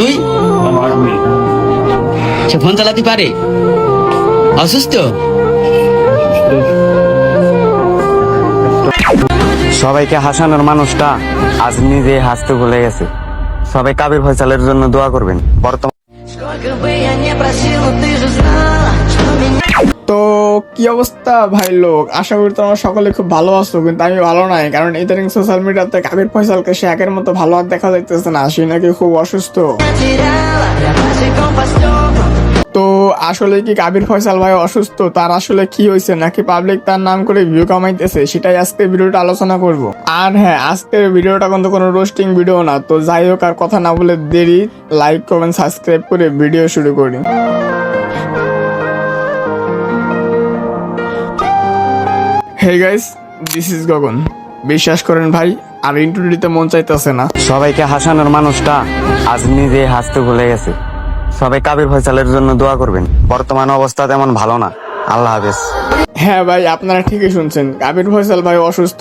তুই সে ফোন চালাতে পারে? অসুস্থ? সবাইকে হাসানোর মানুষটা আজ নিজে হাসতে ভুলে গেছে। সবাই কাবির ফয়সালের জন্য দোয়া করবেন। বর্তমান তো কি অবস্থা ভাই লোক, আশা করি তোমরা সকলে খুব ভালো আছো, কিন্তু আমি ভালো নাই। কারণ ইদানিং সোশ্যাল মিডিয়াতে কাবির ফয়সালকে সে আগের মতো ভালো আর দেখা যাইতেছে না, সে নাকি খুব অসুস্থ। তো আসলে কি কাবির ফয়সাল ভাই অসুস্থ? তার আসলে কি হয়েছে, নাকি পাবলিক তার নাম করে ভিউ কামাইতেছে? সেটাই আজকে ভিডিওটা আলোচনা করব। আর হ্যাঁ, আজকের ভিডিওটা কিন্তু কোনো রোস্টিং ভিডিও না। তো যাই হোক, আর কথা না বলে দেরি, লাইক কমেন্ট সাবস্ক্রাইব করে ভিডিও শুরু করি। হে গাইস, দিস ইজ গগন। বিশ্বাস করেন ভাই, আর ইন্ট্রো দিতে মন চাইতেছে না। সবাইকে হাসানোর মানুষটা আজ নিজে হাসতে ভুলে গেছে। সবাই কাবির ফয়সালের জন্য দোয়া করবেন। বর্তমান অবস্থা তেমন ভালো না। আল্লাহ হাফেজ। হ্যাঁ ভাই, আপনারা ঠিকই শুনছেন, কাবির ফয়সাল ভাই অসুস্থ।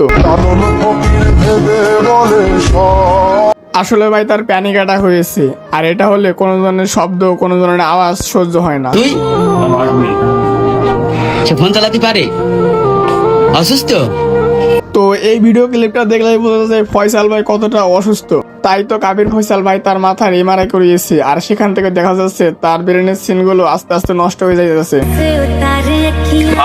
আসলে ভাই তার প্যানিক অ্যাটাক হয়েছে, আর এটা হলে কোনো ধরনের শব্দ, কোনো ধরনের আওয়াজ সহ্য হয় না। তুই সে ফোন চালাতে পারে? অসুস্থ? তো এই ভিডিও ক্লিপটা দেখলেই বোঝা যায় ফয়সাল ভাই কতটা অসুস্থ। তাই তো কাবির ফয়সাল ভাই তার মাথার এমআরআই করিয়েছে, আর সেখান থেকে দেখা যাচ্ছে তার ব্রেনের সিনগুলো আস্তে আস্তে নষ্ট হয়ে যাইতেছে।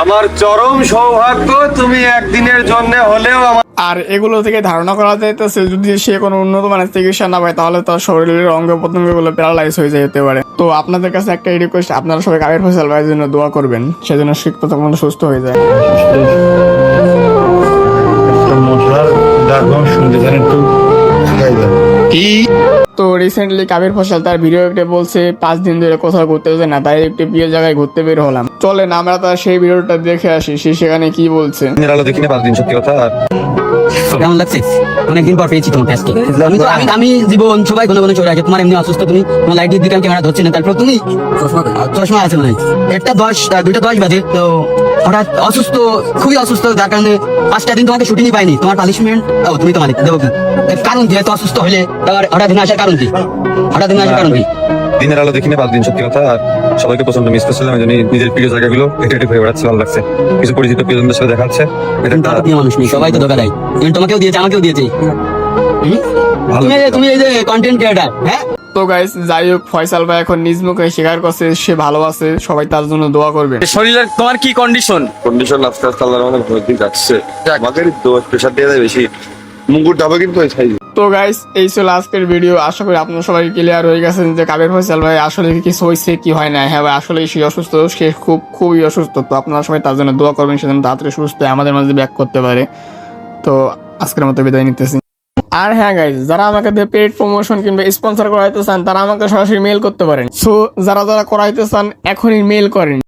আমার চরম সৌভাগ্য তুমি একদিনের জন্য হলেও আমার আর এগুলো থেকে ধারণা করা যাইতেছে যদি সে কোনো উন্নত মানের চিকিৎসা না পায়, তাহলে তার শরীরের অঙ্গ প্রত্যঙ্গগুলো প্যারালাইজ হয়ে যেতে পারে। তো আপনাদের কাছে একটা রিকোয়েস্ট, আপনারা সবাই কাবির ফয়সাল ভাইয়ের জন্য দোয়া করবেন, সেজন্য তখন সুস্থ হয়ে যায়। একটা মশলার ডাকবাম শুনতে জানেন একটু খাই দেন। কি? তো রিসেন্টলি কাবির ফয়সাল তার ভিডিও একটা বলছে 5 দিন ধরে কোথাও ঘুরতে যায় না, তাই একটু প্রিয় জায়গায় ঘুরতে বের হলাম। চলেন আমরা তার সেই ভিডিওটা দেখে আসি, সে সেখানে কি বলছে। দিনের আলো দেখিনি 5 দিন, সত্যি কথা। কেমন লাগছে? অনেকদিন পর পেয়েছি তোমাকে আজকে। আমি জীবন সবাই ঘন ঘন চলে আসে, তোমার এমনি অসুস্থ, তুমি তোমার লাইট দিয়ে ক্যামেরা ধরছে না, তারপর তুমি চশমা আছে মনে হয়। 2:10 বাজে, তো হঠাৎ অসুস্থ, খুবই অসুস্থ, যার কারণে 5টা দিন তোমাকে শুটিংই পাইনি। তোমার পানিশমেন্ট তুমি তো মালিক দেবো কি? কারণ কি? এত অসুস্থ হলে তোমার হঠাৎ দিনে আসার কারণ কি? হঠাৎ দিনে আসার কারণ কি? দিনের আলো দেখিনি 5 দিন, সত্যি কথা। আর সবাইকে প্রচন্ড মিস করছিলাম, এই জন্য নিজের প্রিয় জায়গাগুলো হেঁটে হেঁটে ঘুরে বেড়াচ্ছে, ভালো লাগছে। কিছু পরিচিত প্রিয়জনদের সাথে দেখা যাচ্ছে, এটা একটা প্রিয় মানুষ নেই, সবাই তো ধোকা দেয়। তোমাকেও দিয়েছে, আমাকেও দিয়েছে। ভালো। তুমি এই যে কন্টেন্ট ক্রিয়েটার, হ্যাঁ? তো গাইস, যাই হোক, ফয়সাল ভাই এখন নিজ মুখে স্বীকার করছে সে ভালো আছে, সবাই তার জন্য দোয়া করবেন। শরীরের তোমার কি কন্ডিশন? কন্ডিশন আস্তে আস্তে আল্লাহর রহমতে ভালো দিন যাচ্ছে। আমাদের প্রেশার দিয়ে দেয় বেশি, মুকুট ডাবে কিন্তু ওই সাইজ। তো গাইস, এই ছিল আজকের ভিডিও। আশা করি আপনারা সবাই ক্লিয়ার হয়ে গেছেন যে কাবির ফয়সাল ভাই আসলে কিছু হয়েছে কি হয় না। হ্যাঁ ভাই, আসলে সে অসুস্থ, সে খুবই অসুস্থ। তো আপনারা সবাই তার জন্য দোয়া করবেন, সেজন্য তাড়াতাড়ি সুস্থ হয়ে আমাদের মাঝে ব্যাক করতে পারে। তো আজকের মতো বিদায় নিতেছি। আর হ্যাঁ গাইস, যারা আমাকে পেড প্রমোশন কিংবা স্পন্সর করাইতে চান, তারা আমাকে সরাসরি মেল করতে পারেন। সো যারা করাইতে চান, এখনই মেল করেন।